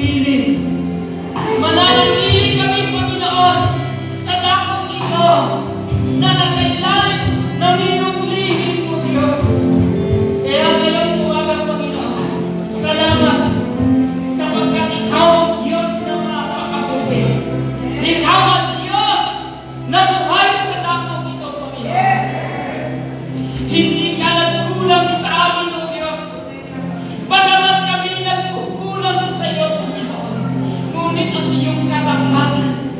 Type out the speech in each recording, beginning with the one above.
lilin. Mananatili kami, Panginoon, sa dakong ito na nasa ilalim ng iyong lihim mo, Diyos. Kaya ngayong umaga, Panginoon, salamat sapagkat ikaw ang Diyos na napakabuti. Ikaw ang Diyos na buhay sa dakong ito, Panginoon. Hindi ka nagkulang sa amin, O Diyos. Bagamat kami nagkukulang sa iyo, Panginoon, ngunit ang iyong katapatan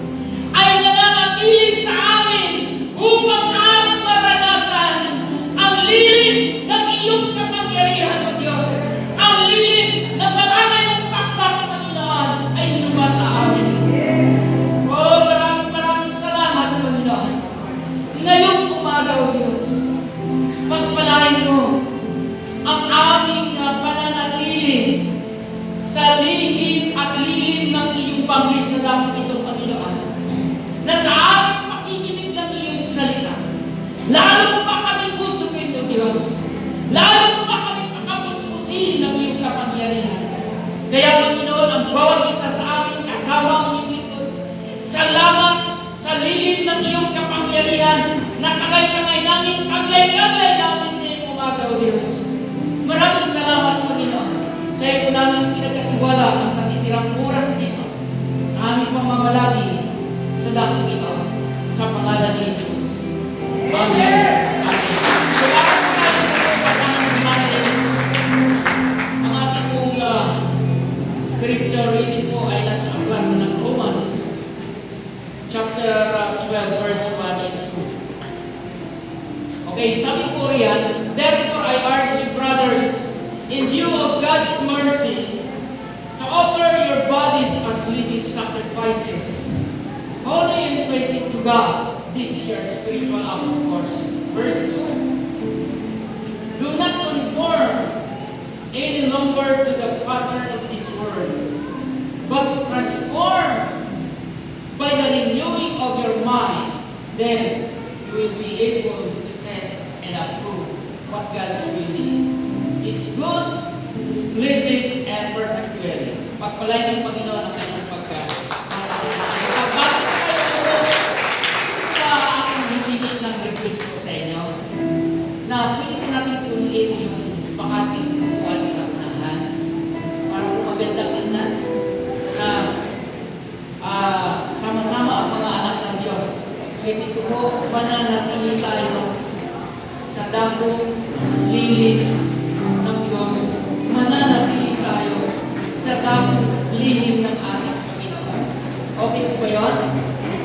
ay nananatili sa amin upang aming maranasan ang lilim ng iyong kapangyarihan, O Diyos. Ang lilim ng maramay mong pakpak, Panginoon, ay suma sa amin. O maraming salamat, Panginoon. Ngayong umaga, O Diyos, pagpalain mo ang aming pananatili sa lihim at lilim ng iyong panglis sa dakong ito, Panginoon, na sa aming pakikinig ng iyong salita, lalo mo pa kami busugin, O Diyos, lalo mo pa kami pakapuspusin ng iyong kapangyarihan. Kaya, Panginoon, ang bawat isa sa amin kasama ang iyong lingkod, salamat sa lilim ng iyong kapangyarihan na tagay-tagay namin, kaglay-kaglay namin ngayong umaga, O Diyos. Maraming salamat, Panginoon. Sa iyo namin pinagkatiwala ang natitirang oras dito sa aming pamamalagi sa dakong ito, sa pangalan ni Jesus. Amen. So, bakit tayo kasama natin ang ating pong scripture reading po ay nasa aklat ng Romans chapter 12 verse 1 and 2. Okay, sabi po riyan, therefore I urge you, brothers, in view of God's mercy, to offer your bodies as living sacrifices, holy and praising to God. This is your spiritual act of worship. Verse 2. Do not conform any longer to the pattern of this world, but transform by the renewing of your mind. Then you will be able to test and approve what God's will is good, pleasing, and perfect will. Pagpalain ng Panginoon ang kanyang pagkakas. Bakit kayo sa aking hinihingi ng request ko sa inyo na pwede ko natin tuloy yung pakating buwan sa unahan para kung maganda tingnan na sama-sama ang mga anak ng Diyos. Pwede ko po mananatili tayo sa dakong lilim ng Diyos, mananatili tayo sa dakong lihim ng ating Panginoon. Okay po ba yun?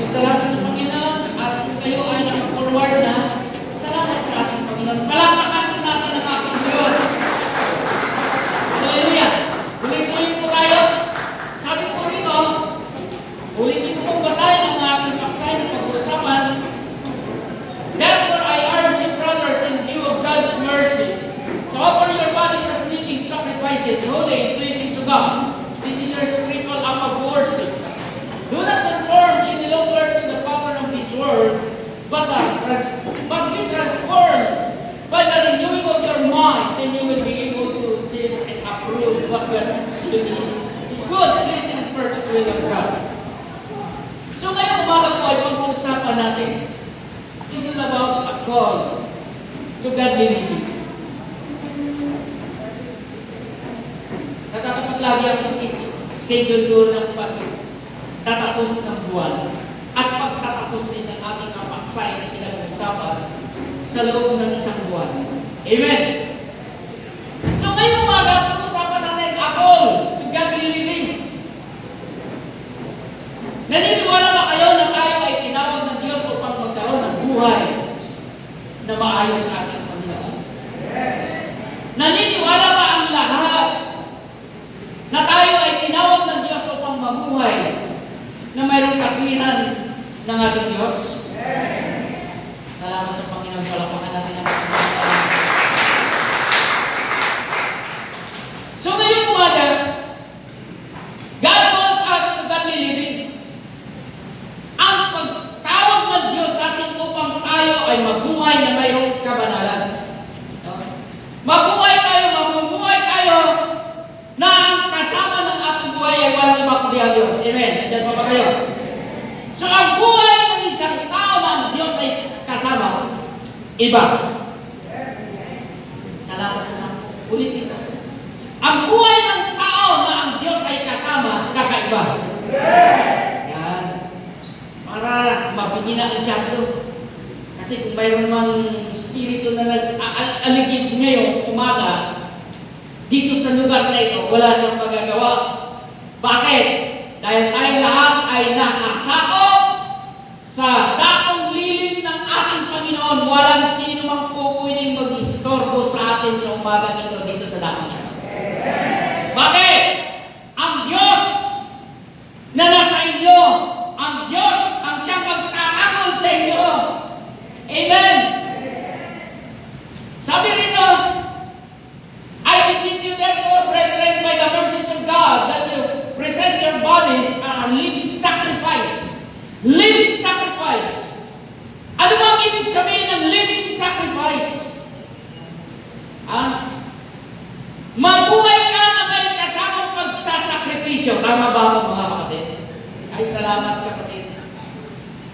So, salamat sa Panginoon at kung kayo ay nakaforward na, salamat sa ating Panginoon. Palakpakan natin ang ating Diyos. Hallelujah! Tuloy-tuloy po tayo. Sabi po rito, ulitin ko pong basahin ang ating paksay na pag-uusapan. Therefore, I urge you, brothers, in view of God's mercy, to offer your bodies as living sacrifices, holy and pleasing to God. This is your spiritual act of worship. Do not conform any longer to the pattern of this world, but be transformed by the renewing of your mind. Then you will be able to taste and approve what God is. It's good, pleasing, and perfect will of God. So ngayong umaga po ay pag-uusapan natin. This is about a call to godly living. Natatapat lagi ang schedule doon ng pagtatapos ng buwan at pagtatapos din ng ating kapaksay na pinag-uusapan sa loob ng isang buwan. Amen! So ngayong umaga, pag-uusapan natin a call to godly living. Naniniwala ba kayo na tayo ay tinawag ng Diyos upang magkaroon ng buhay na maayos sa ating Panginoon? Yes. Naniniwala ba ang lahat na tayo ay tinawag ng Diyos upang mabuhay na mayroong katwiran ng ating Diyos? Yes. Salamat sa Panginoon. Palakpakan natin ang Panginoon. So ngayong umaga, God calls us to godly living. Ang pagtawag ng Diyos sa atin upang tayo ay mabuhay na mayroong kabanalan. Mabuhay tayo, mamumuhay tayo na ang kasama ng ating buhay ay walang iba kundi ang Diyos. Amen. Nandiyan pa ba kayo? So ang buhay ng isang tao na ang Diyos ay kasama, iba. Salamat sa sampo. Ulitin ko. Ang buhay ng tao na ang Diyos ay kasama, kakaiba. Yan. Para mapigina ang diablo. Kasi kung mayroon mang spirito na nag-aaligid ngayong umaga, dito sa lugar na ito, wala siyang magagawa. Bakit? Dahil tayo lahat ay nasasakop sa dakong lilim ng ating Panginoon. Walang sino mang po pwedeng mag-istorbo sa atin sa umaga nito dito sa dakong ito. Bakit? Ang Diyos na nasa inyo, ang Diyos ang siyang magtatangon sa inyo. Amen. Sabi rito, I beseech you therefore, brethren, by the mercies of God, that you present your bodies a living sacrifice. Living sacrifice. Ano ba ang ibig sabihin ng living sacrifice? Mabuhay ka na may kasamang pagsasakripisyo. Tama ba ako, mga kapatid? Ay, salamat kapatid.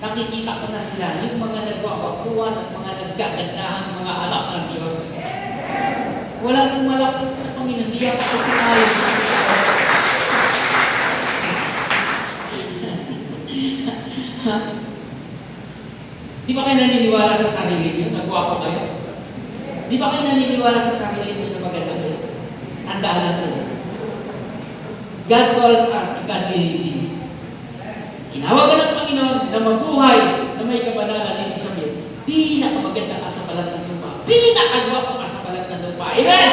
Nakikita ko na sila, yung mga nagwawakuan at mga nagkagandahan, mga anak ng Diyos. Walang umalapot sa Panginoon, di ako kasi ayon sa Di ba kayo naniniwala sa sarili niyo? Nagwapo kayo? Di ba kayo naniniwala sa sarili niyo na maganda kayo? Tandaan natin. God calls us a godly living. Tinawag ka ng Panginoon na mabuhay na may kabanalan, ibig sabihin, pinakamaganda ka sa balat ng lupa. Pinakagwapo ka sa balat ng lupa. Amen!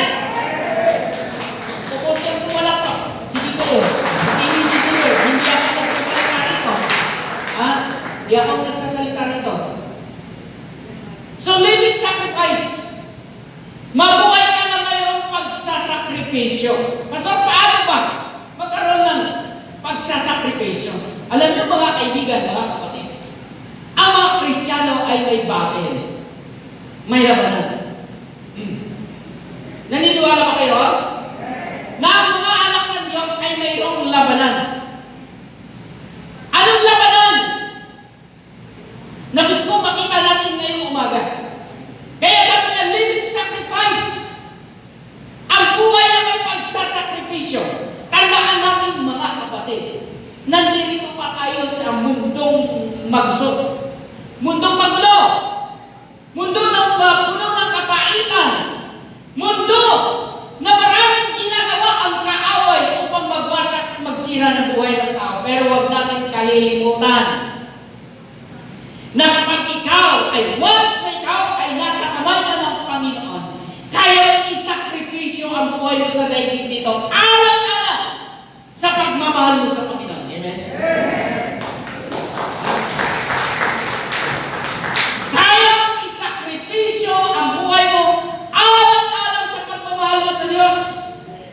Pupunti ang pumalak pa. Sige ko. Hindi sila. Hindi ako nagsasalita rito. Hindi ako nagsasalita rito. So, living sacrifice. Mabuhay ka na mayroong pagsasakripisyo. Pastor, paano ba magkaroon ng pagsasakripisyo? Alam niyo mga kaibigan, mga kapatid, ang mga Kristiyano ay may battle. May labanan. Naniniwala ba kayo? Na ang mga anak ng Diyos ay mayroong labanan. Anong labanan? Na gusto makita natin ngayong umaga. Kaya sabi niya, living sacrifice. Ang buhay na may pagsasakripisyo. Tandaan natin mga kapatid, nandito pa tayo sa mundong magsot. Mundong magulo. Mundo ng puno ng kapaitan. Mundo na maraming ginagawa ang kaaway upang magwasak at magsira ng buhay ng tao. Pero huwag natin kalilimutan na kapag ikaw ay once na ikaw ay nasa kamay na ng Panginoon, kaya isakripisyo ang buhay mo sa daigdig nito. Alam-alam sa pagmamahal mo sa Panginoon. Amen? Kaya mong isakripisyo ang buhay mo alam-alam sa pagmamahal mo sa Diyos.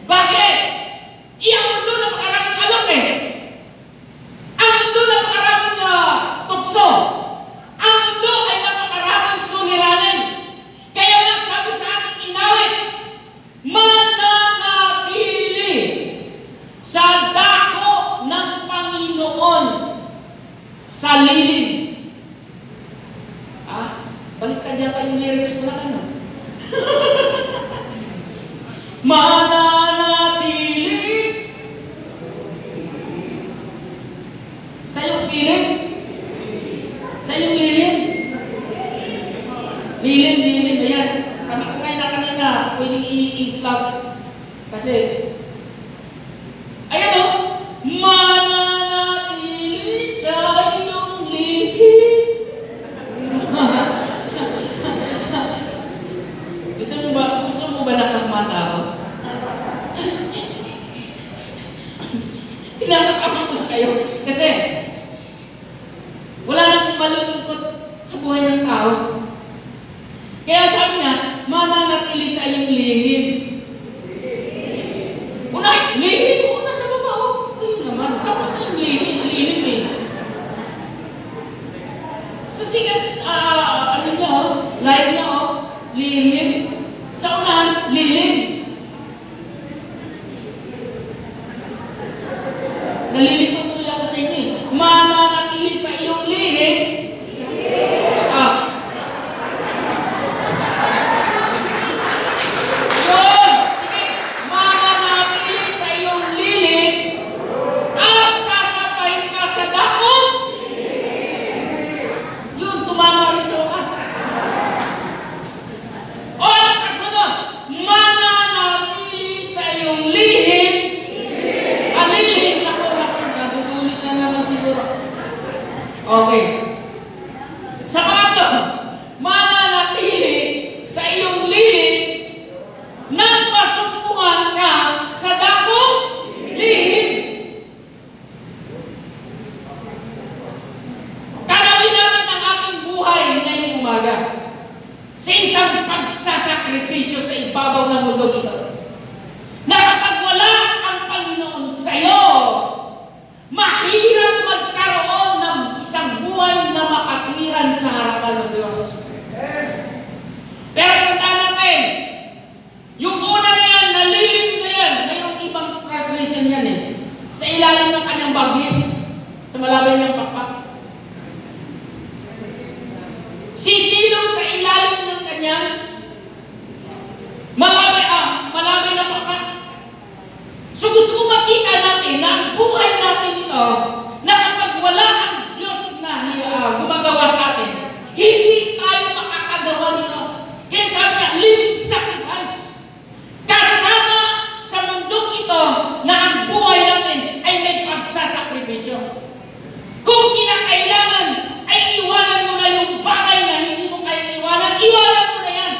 Bakit? Iyang mundo na makaraming alam eh. Ang mundo na makaraming tukso. Ang mundo ay napakaraming suliranin. Kaya nga sabi sa ating inawit, mananatili sa dako ng Panginoon sa lilim. Balik ka dyan yung lyrics ko na ano. Mananatili sa iyong piling, sa iyong lilim. Lilim. Ayan. Sabi ko kayo na kanina, pwedeng i-flag. Kasi, ayan o, mananatili sa iyong lilim. Gusto mo ba nakakmata ako? Pinakakaman ko na kayo. Kasi, wala nang malulungkot sa buhay ng tao. Kaya sabi niya, mananatili sa iyong lihim. Lihim mo na sa baba. Ayun naman, tapos na yung lihim eh. Sa sigat, live niya lihim. Sa unahan, lilim. Nalilito tuloy ako sa inyo. Mananatili sa iyong lihim. Ah. Yun! Sige. Mananatili sa iyong lihim at sasapahin ka sa dako. Yun, tumama rin sa wakas. O, ang kasunod. Mananatili sa iyong lihim. Lihim. Nabubulit na naman siguro. Okay. Sa pangatlo, mananatili sa iyong lihim nang masumpungan ka sa dakong lihim. Tanawin natin ang ating buhay ngayong umaga sa isang pagsasakripisyo sa ibabaw ng mundo ito. Na kapag wala ang Panginoon sa'yo, mahirap magkaroon ng isang buhay na makatwiran sa harapan ng Diyos. Pero tandaan natin, yung una na yan, nalilim na yan, mayroong ibang translation yan eh. Sa ilalim ng kanyang bagis, sa malabay niyang pakpak. Sisilong sa ilalim ng kanyang malabay na pakpak. So gusto ko makita natin na ang buhay natin ito, na kapag wala ang Diyos na gumagawa sa atin, hindi tayo makakagawa nito. Kaya sabi niya, living sacrifice. Kasama sa mundong ito na ang buhay natin ay may pagsasakripisyo. Kung kinakailangan ay iwanan mo na yung bagay na hindi mo kaya iwanan mo na yan.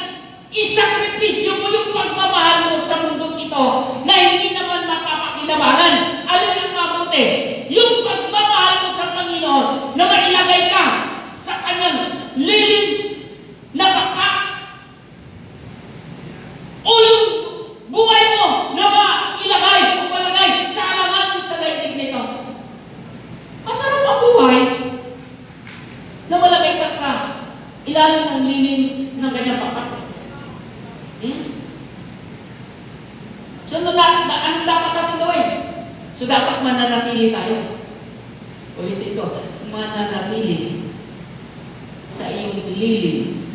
Isakripisyo mo yung pagmamahal mo sa mundong ito na hindi naman mapapakinabangan. Alin ang mabuti? Yung pagmamahal mo sa Panginoon na mailagay ka sa kanyang lilim na pakpak. O yung buhay mo na mailagay o malagay sa alanganin sa daigdig nito. Masarap ang buhay na malagay ka sa ilalim ng lilim ng kanyang pakpak. So, anong dapat natin gawin? So, dapat mananatili tayo. Ulitin ko, mananatili sa iyong lilim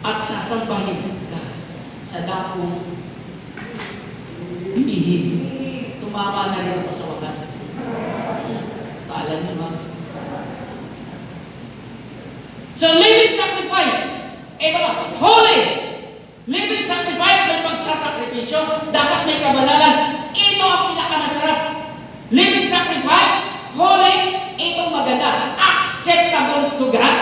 at sasambahin ka sa dakong lihim. Tumama na rin ako sa wakas. Kaalam niyo ba? So, living sacrifice. Ito ba? Holy! Living sacrifice, may pagsasakripisyo, dapat may kabanalan. Ito ang pinakamasarap. Living sacrifice, holy, ito maganda. Acceptable to God.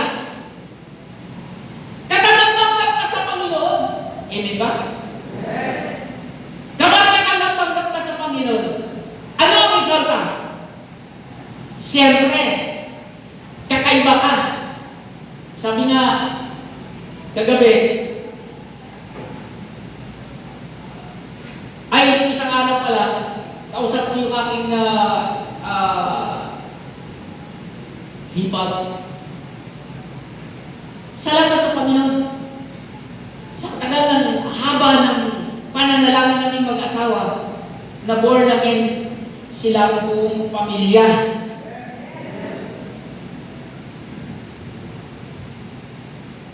Katanggap-tanggap ka sa Panginoon. Amen ba? Kapag katanggap-tanggap ka sa Panginoon, ano ang resulta? Siyempre, kakaiba ka. Sabi nga, kagabi, ay, yung isang araw pala, kausap ko yung aking hipag. Salamat sa Panginoon. Sa katagalan, haba ng pananalangin namin mag-asawa, na born again sila buong pamilya.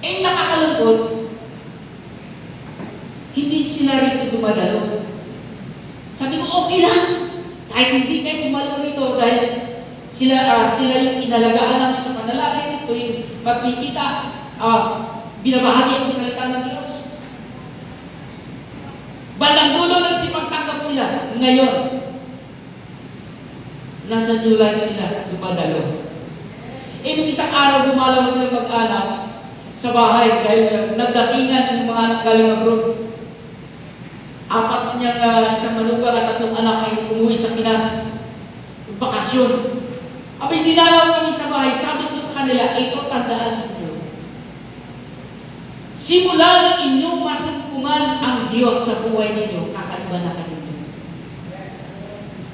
Eh, nakakalungkot, hindi sila rito dumadalo. Sabi ko, okay lang. Kahit hindi kayo dumalo rito dahil sila yung inalagaan namin sa panalangin, ito yung magkikita, binabahagi ang salita ng Diyos. Bandang dulo nagsipagtanggap sila. Ngayon, nasa July sila dumadalo. Nung isang araw gumalaw sila mag-anak sa bahay dahil nagdatingan ng mga anak galing abroad. Apat niyang isang manugang at 3 anak ay umuwi sa Pinas. Bakasyon. Abay, dinalaw kami sa bahay. Sabi ko sa kanila, ito tandaan ninyo. Simula ng inyong masumpungan ang Diyos sa buhay ninyo, kakaiba na kayo.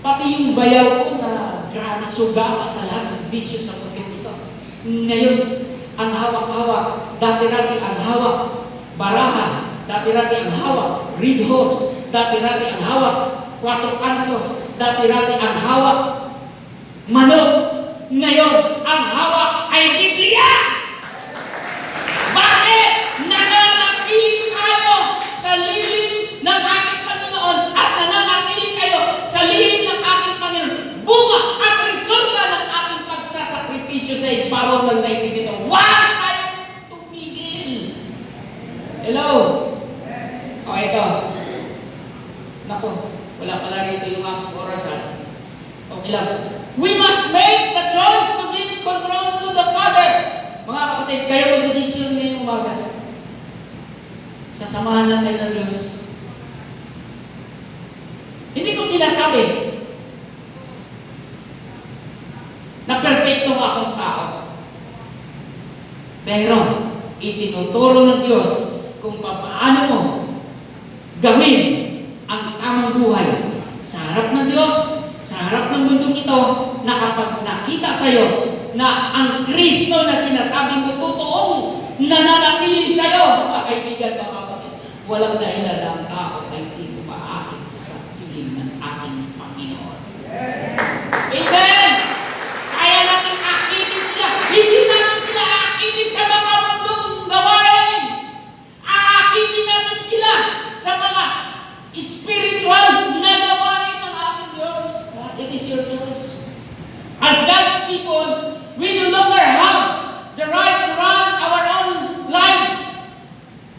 Pati yung bayaw ko na grabe suga sa lahat ng bisyo sa pagkat ito. Ngayon, ang hawak-hawak, dati-dati ang hawak, baraha, dati-dati ang hawak, reed horse, dati-dati ang hawak, 4 kantos, dati-dati ang hawak, manok. Ngayon, ang hawak ay Biblia. Bakit? Nananatili tayo sa lilim ng ating Panginoon at nananatili tayo sa lilim ng ating Panginoon. Bunga at resulta ng ating pagsasakripisyo sa ibabaw ng daigdig nito. Huwag tayong tumigil. Hello? O, ito. Naku, wala pala rito yung aking orasan. Okay lang. We must make the choice to give control to the Father. Mga kapatid, kayo mag-decision ngayong umaga. Sasamahan lang tayo ng Diyos. Hindi ko sinasabi na perfecto akong tao. Pero, itinuturo ng Diyos kung paano mo gawin ang tamang buhay sa harap ng Diyos, sa harap ng mundong ito, na kapag nakita sa'yo na ang Kristo na sinasabi mo totoong nananatili sa'yo, mga kaibigan, mga kapatid, walang dahilan na ang tao ay hindi umaakit sa piling ng ating Panginoon. Amen! Kaya natin akitin sila. Hindi natin sila akitin sa mga mundong gawain. Akitin natin sila sa mga spiritual na gawain ng ating Diyos. It is your choice. As God's people, we no longer have the right to run our own lives.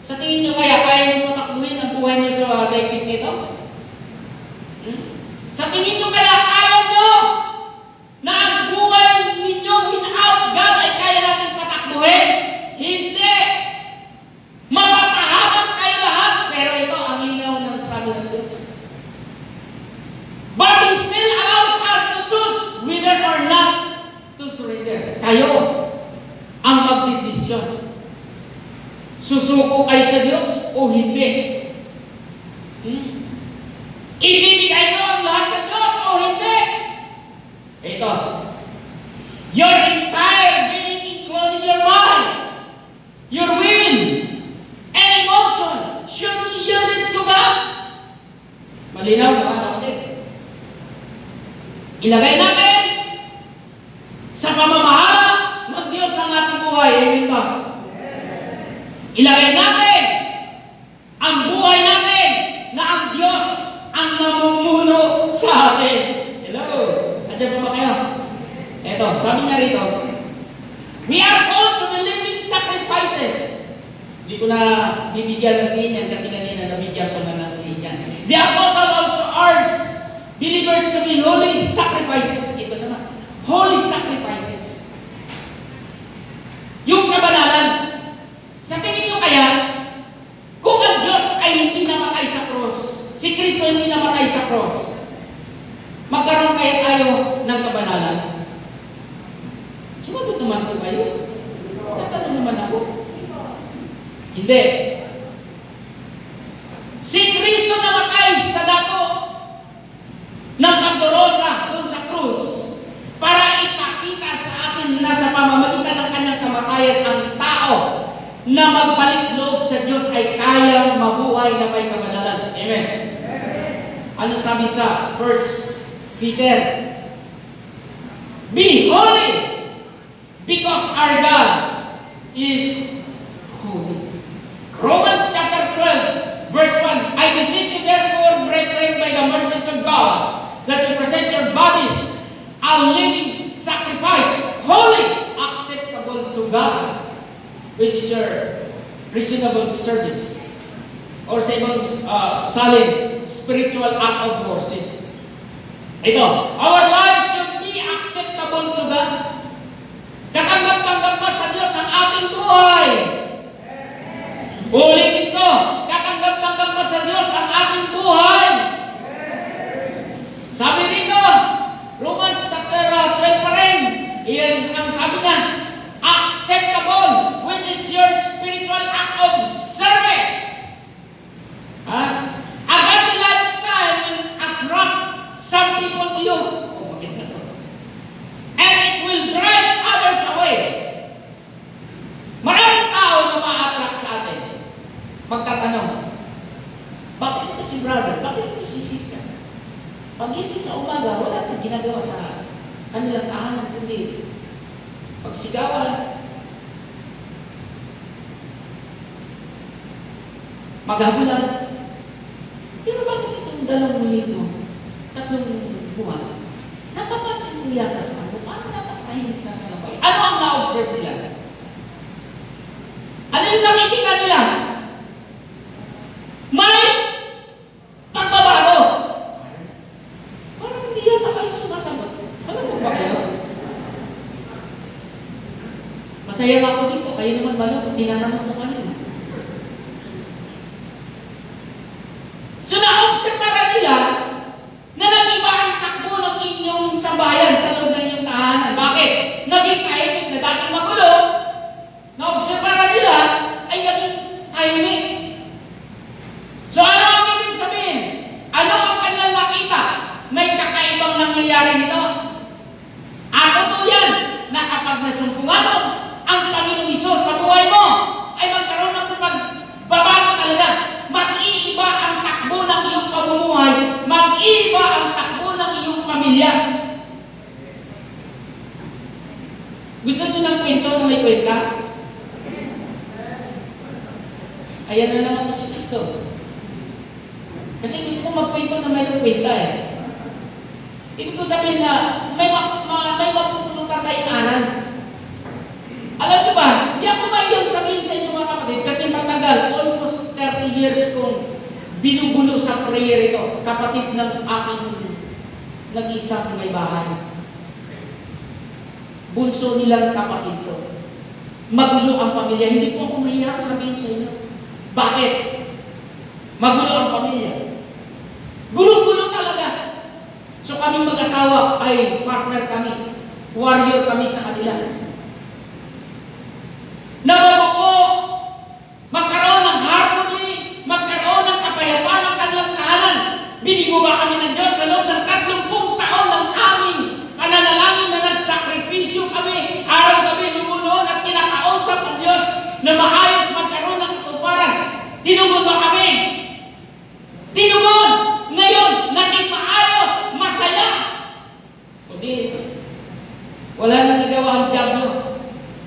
Sa tingin nyo kaya nyo matakbuhin ang buhay nyo sa daigdig nito? Sa tingin nyo kaya nyo na ang buhay ninyo without God ay kaya natin patakbuhin? Hindi! Mapapahamak kayo lahat, pero ito ang linaw ng sabi ng Diyos. But He still allows us to choose whether or not to surrender. Kayo ang magdesisyon. Susuko kayo sa Diyos o hindi? Ibibigay mo ang lahat sa Diyos o hindi? Ito. Your entire being, including your mind, your will, and emotion should be yielded to God. Malinaw ba, kapatid? Ilagay natin sa pamamahala ng Diyos ang ating buhay. Amen ba? Ilagay natin ang buhay natin na ang Diyos ang namumuno sa atin. Hello? Andiyan pa ba kayo? Eto, sabi niya rito, we are called to be living sacrifices. Hindi ko na bibigyan ng yan kasi kanina nabigyan ko na ng yan. The Apostle also urges believers to be holy sacrifices. Ito naman. Holy sacrifices. Yung kabanalan. Sa tingin nyo kaya, kung ang Diyos ay hindi namatay sa cross, si Kristo hindi namatay sa cross, magkaroon kaya tayo ng kabanalan? Sumagot naman ko kayo. Tatanong naman ako. Hindi. Si Kristo namatay sa dako ng pagdurusa doon sa krus para ipakita sa atin na sa pamamagitan ng kanyang kamatayan ang tao na magbalik loob sa Diyos ay kayang mabuhay na may kabanalan. Amen. Ano sabi sa 1 Peter? Be holy because our God is holy. Romans chapter 12 verse 1, I beseech you therefore, brethren, by the mercies of God, that you present your bodies a living sacrifice, holy, acceptable to God, which is your reasonable service, or sa ibang solid spiritual act of worship. Ito, our lives should be acceptable to God. Katanggap-tanggap pa sa Diyos ang ating buhay. Ulitin ko, katanggap-tanggap pa sa Diyos ang ating buhay. Sabi rito, Romans chapter 12 pa rin, iyan ang sabi niya, acceptable, which is your spiritual act of service. A godly lifestyle will attract some people to you. Oh, maganda to. And it will drive others away. Maraming tao na ma-attract sa atin. Magtatanong, bakit ito si brother? Bakit ito si sister? Pag-isip sa umaga, wala kang ginagawa sa kanilang tahanan, kundi pagsigawan, maghabulan. Pero bakit itong 2 linggo, 3 buwan, napapansin mo yata sa kanto, parang napatahimik na kalabay. Ano ang na-observe nila? Ano yung nakikita nila? May pagbabago. Parang hindi yata kayo sumasagot. Alam mo ba kayo? Masaya nga ako dito. Kayo naman ba no? Tinatanong ko kanina. So na-observe para nila na nag-iba ang takbo ng inyong sambahayan sa loob ng inyong tahanan. Bakit? Naging tahimik na dating magulo. Na-observe para nila ay naging tahimik. So ano ang ibig sabihin? Ano ang kanyang nakita? May kakaibang nangyayari nito. At totoo yan na kapag nasumpungan mo ang Panginoong Hesus sa buhay mo, ay magkaroon ng pagbabago talaga. Mag-iiba ang takbo ng iyong pamumuhay. Mag-iiba ang takbo ng iyong pamilya. Gusto nyo ng kwento na may kwenta? Ayan na naman ito si Kristo. Kasi gusto ko magkwento na mayroong kwenta eh. Ibig ko sabihin na may mapupulutan tayong aral. Alam niyo ba, hindi ako mailang sabihin sa inyo mga kapatid kasi matagal, almost 30 years kong binubulo sa prayer ito, kapatid ng aking nag-isang may bahay. Bunso nilang kapatid to. Magulo ang pamilya. Hindi po ako mahirap sabihin sa inyo. Bakit? Magulo ang pamilya. Gulo-gulo talaga. So kaming mag-asawa ay partner kami. Warrior kami sa kanila. Nababuo, magkaroon ng harmony, magkaroon ng kapayapaan ng kanilang tahanan. Binigo ba kami ng Diyos sa loob ng 30 taon ng aming pananalangin na nagsakripisyo kami, araw-gabi lumunoon at kinakausap ang Diyos na maayos magkaroon ng katuparan. Tinugod ba kami? Tinugod! Ngayon, naging maayos, masaya. Kundi, wala nang nagawa ang diablo.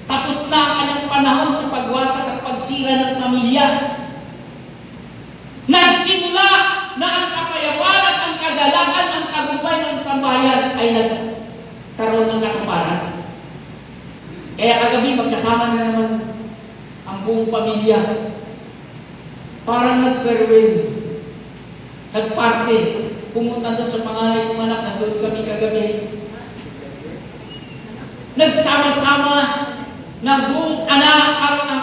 Tapos na ang kanyang panahon sa pagwasak at pagsira ng pamilya. Nagsimula na ang kapayapaan at ang kagalakan, ang tagumpay ng sambahayan ay nagkaroon ng katuparan. Kaya kagabi magkasama na naman ang buong pamilya. Parang nag-farewell, nag-party, pumunta doon sa panganay kong anak, nandun kami kagabi. Nagsama-sama ng buong anak,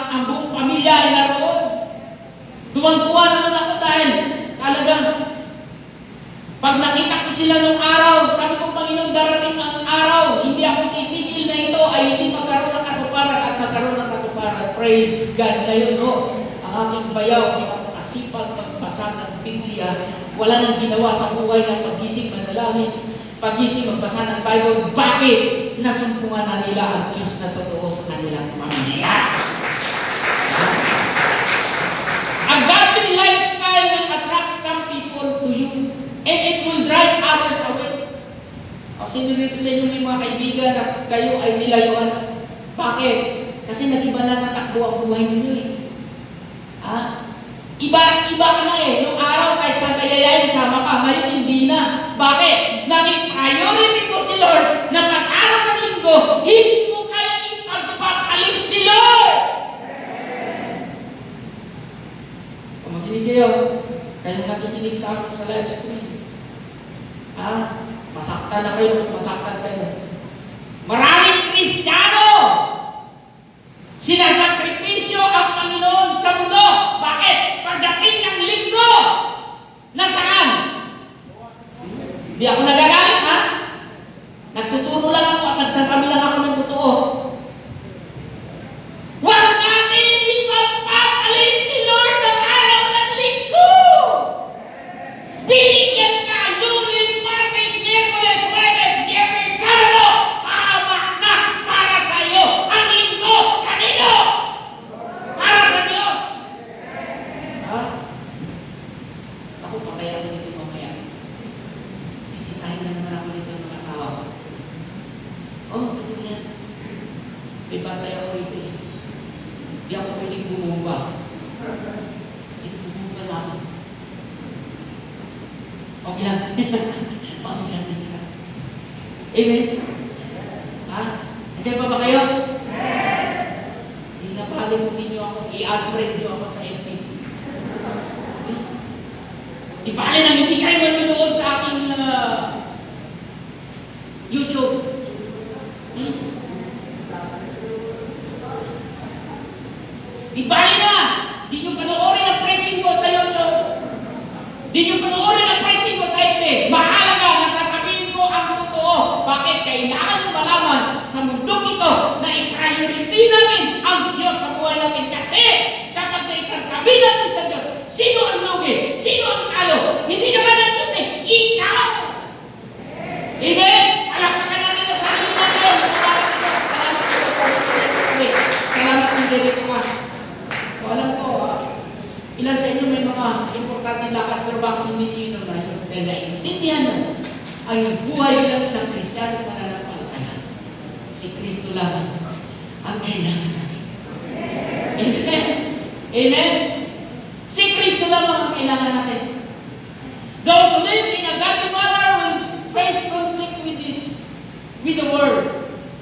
ang buong pamilya ay naroon. Tuwang-tuwa naman ako dahil talagang pag nakita ko sila nung araw, sabi ko, Panginoon, darating ang araw, hindi ako titigil na ito ay hindi magkaroon ng katuparan at nagkaroon ng katuparan. Praise God. Ngayon, no, ang aking bayaw ay napakasipag magbasa ng Biblia. Wala nang ginawa sa buhay ng pag-isip, manalangin, pag-isip, magbasa ng Bible. Bakit? Nasumpungan na nila ang Diyos na totoo sa kanilang pamilya. A godly lifestyle will attract some people to you and it will drive others away. O sino dito sa inyo may mga kaibigan na kayo ay nilayuan? Bakit? Kasi nag-iba na natakbo ang buhay ninyo eh. Iba ka na eh. Noong araw kahit saan kayayayin, sama ka. Ngayon hindi na. Bakit? Naging priority ko si Lord na pag-araw ng linggo, hindi mo kaya ipagpapalit si Lord. Kung makinig kayo, kayong nakikinig sa akin sa live stream. Masaktan na kayo, masaktan kayo. Maraming Kristiyano sinasakripisyo ang Panginoon sa mundo. Bakit? Pagdating ng linggo, nasaan? Hindi ako nagagalit, ha? Nagtuturo lang ako at nagsasabi lang ako ng totoo. Huwag natin ipagpapalit si Lord ng araw ng linggo. Binigyan ka, Lunes, Martes, Miyerkules, Huwebes, Biyernes, Sabado. Tama na para May bantay ako rito eh. Hindi ako pwedeng bumumba. Hindi bumumba lang. Okay lang. Paminsan-minsan. Amen? Ha? Nandiyan pa ba kayo? Hindi na palimutin niyo ako. I-unfriend niyo ako sa FB. Ipaalin ang hindi kayo manunood sa aking YouTube. Ipaalin na! Di nyo panoorin ang preaching ko sa YouTube. Di nyo panoorin ang preaching ko sa FB. Mahalaga na sasabihin ko ang totoo. Bakit? Kailangan mo malaman sa mundong ito na i-priority namin ang Diyos sa buhay natin. Kasi kapag naisang tabi natin sa Diyos, sino ang lugi? Sino ang talo? Hindi naman ang Diyos eh. Ikaw! Amen? Palakpakan natin na sa atin natin. Salamat ng dito ka. So, alam ko, ilan sa inyo may mga importante lakad pero bakit hindi nyo na yung naiintindihan mo ang buhay bilang isang Kristiyano mananampalataya. Si Kristo lamang ang kailangan natin. Amen? Amen? Si Kristo lamang ang kailangan natin. Those who live in a godly manner will face conflict with the world.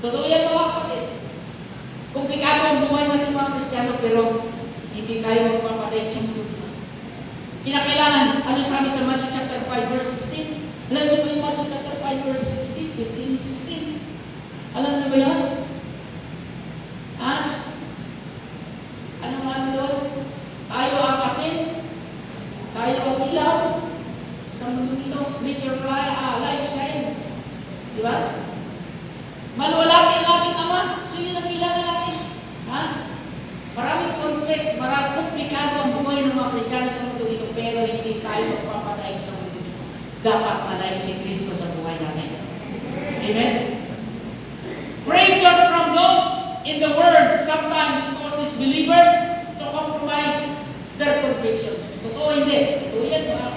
Totoo yan mga kapatid. Komplikado ang buhay natin mga Kristiyano pero hindi tayo magpapatay sa mundo. Kinakailangan, ano sabi sa Matthew chapter 5 verse 16? Alam niyo ba yung Matthew chapter 5 verse 16, 15, 16? Alam niyo ba yan? Ha? Ano nga doon? Tayo ang asin. Tayo ang ilaw. Sa mundo nito, let your light shine. Diba? Malwalati ang ating Ama. So yun ang kailangan natin. Ha? Maraming conflict, maraming komplikado ang buhay ng mga Kristiyano sa mundo nito, pero hindi tayo magpapatay sa mundo nito. Dapat manayag si Kristo sa buhay natin. Amen? Pressure from those in the world sometimes causes believers to compromise their conviction. Totoo hindi. Totoo yan mga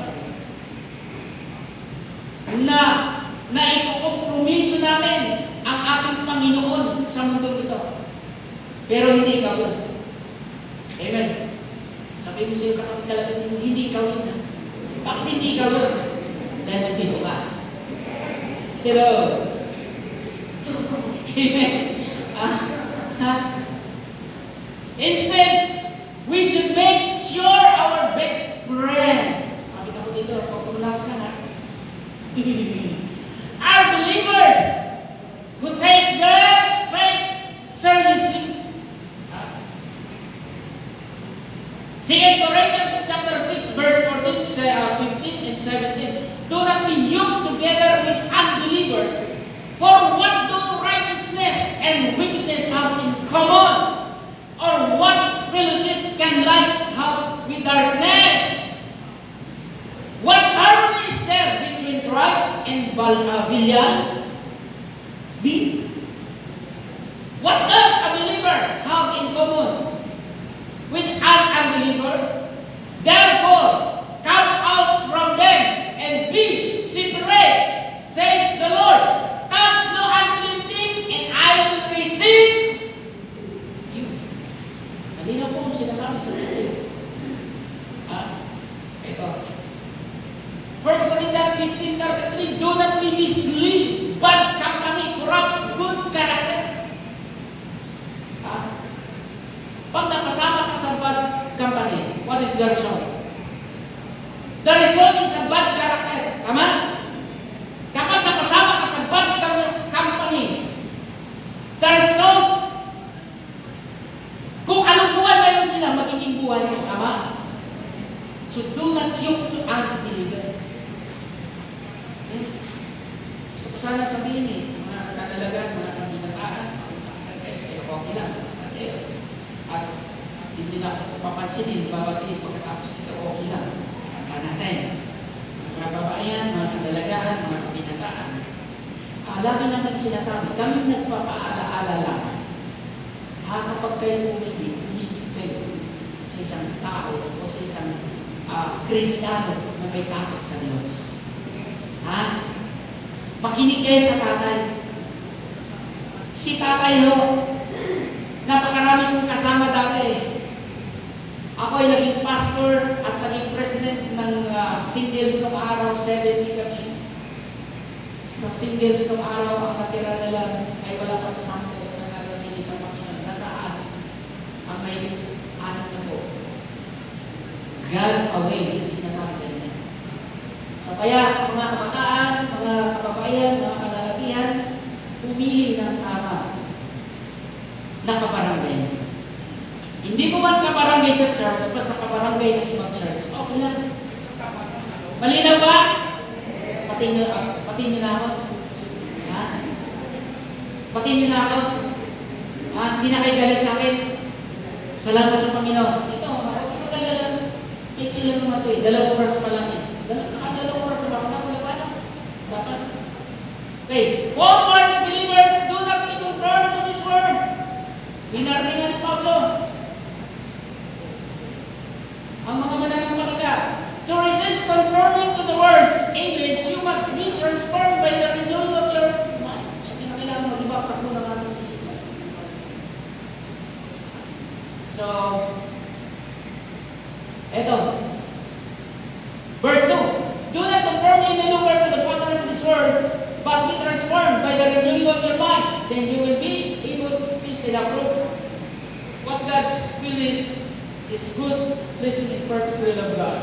na ikukompromiso natin ang ating Panginoon sa mundo nito. Pero hindi ikaw yun. Amen. Sabi mo sa'yo katabi mo, hindi ikaw yun. Bakit hindi ikaw yun? Dahil nandito ka. Hello. Amen. Instead, we should make sure our best friends. Sabi ka po dito, pag-relax ka na. Are believers who take their faith seriously. 2 Corinthians chapter 6 verse 14, 15 and 17. Do not be yoked together with unbelievers. For what do righteousness and wickedness have in common? Or what fellowship can light have with darkness? What harmony is there between Christ and Belial? What does a believer have in common with an unbeliever? Therefore, come out from them and be separate, says the Lord. Touch no unclean thing, and I will receive you. Halina po ang sinasabi sa dito. Ito. 1 Corinthians 15:33, do not be misled. Bad company corrupts good character. Pag nakasama ka sa bad company, what is the result? The result is a bad character. Tama? Kapag nakasama ka sa bad company, the result, kung anong buhay meron sila, magiging buhay mo. Tama? So do not yoke to unbeliever. Gusto ko sana sabihin mga kadalagan, mga kabinataan, makasaktan kayo, okay lang, saktan kayo. At hindi na ako papansinin, bawat pagkatapos ito, okay lang. At natin, mga babayan, mga kadalagaan, mga kabinataan, lagi naman sinasabi, kami nagpapaala-ala lang. Kapag kayo umibig kayo sa isang tao o sa isang Kristiyano na may takot sa Diyos. Makinig kayo sa tatay. Si tatay ho, Napakarami kong kasama dati. Ako ay naging pastor at naging president ng singles ng araw, 70 kami. Sa singles ng araw, ang natira nila ay wala pa sa sampo na nagagili sa Panginoon. Nasaan? Ang may 6 na po. God away, yung sinasabi kanina. So kaya, mga kabataan, mga kababayan, mga kalalakihan, pumili ng tama na kabarangay. Hindi mo man kabarangay sa church, basta kabarangay ng ibang church. Okay lang. Malinaw ba? Pati niyo na ako. Ha? Pati niyo na ako. Ha? Hindi na kayo galit sa akin. Salamat sa Panginoon. Ito, mag-alala. Excellent naman ito eh. 2 oras pa lang eh. 2 oras sa baka na. Wala pa na. Dapat. Okay. Walmart's believers, do not be conformed to this world. Hinarningan ni Pablo. Ang mga mananampalataya, to resist conforming to the world's image, you must be transformed by the renewal of your mind. So, kinakailangan mo, di ba, takbo ng ating isipan. So, eto. Verse 2. Do not conform any longer to the pattern of this world, but be transformed by the renewal of your mind. Then you will be able to fix and approve what God's will is good, pleasing, and perfect will of God.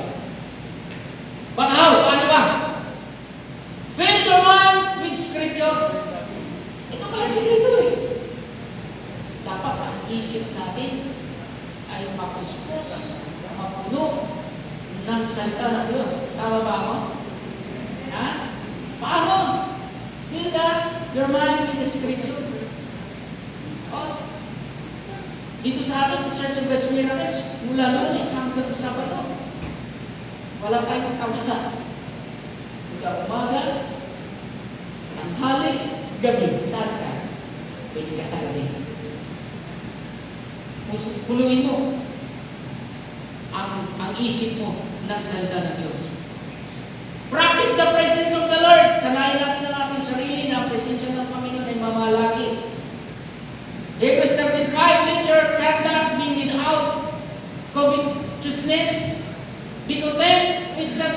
But how? Paano ba? Fill your mind with Scripture. Ito pala sikreto eh. Dapat ang isip natin ay mapuspos, mapuno ng salita ng Diyos. Tama ba ako? Ha? Paano? Fill your mind with the Scripture. Oh. Dito sa atin, sa Church of God's Miracles, mula Lunes hanggang Sabado, wala tayong kamala. Mula umaga, tanghali, gabi, saan ka? Pwede ka sa gabi. Puluin mo ang isip mo ng salita ng Diyos. Practice the presence of the Lord. Sanayin natin ang ating sarili na ang presensya ng Panginoon ay mamalagi. Hebrews 13:5, nature cannot be without covetousness. Be content with such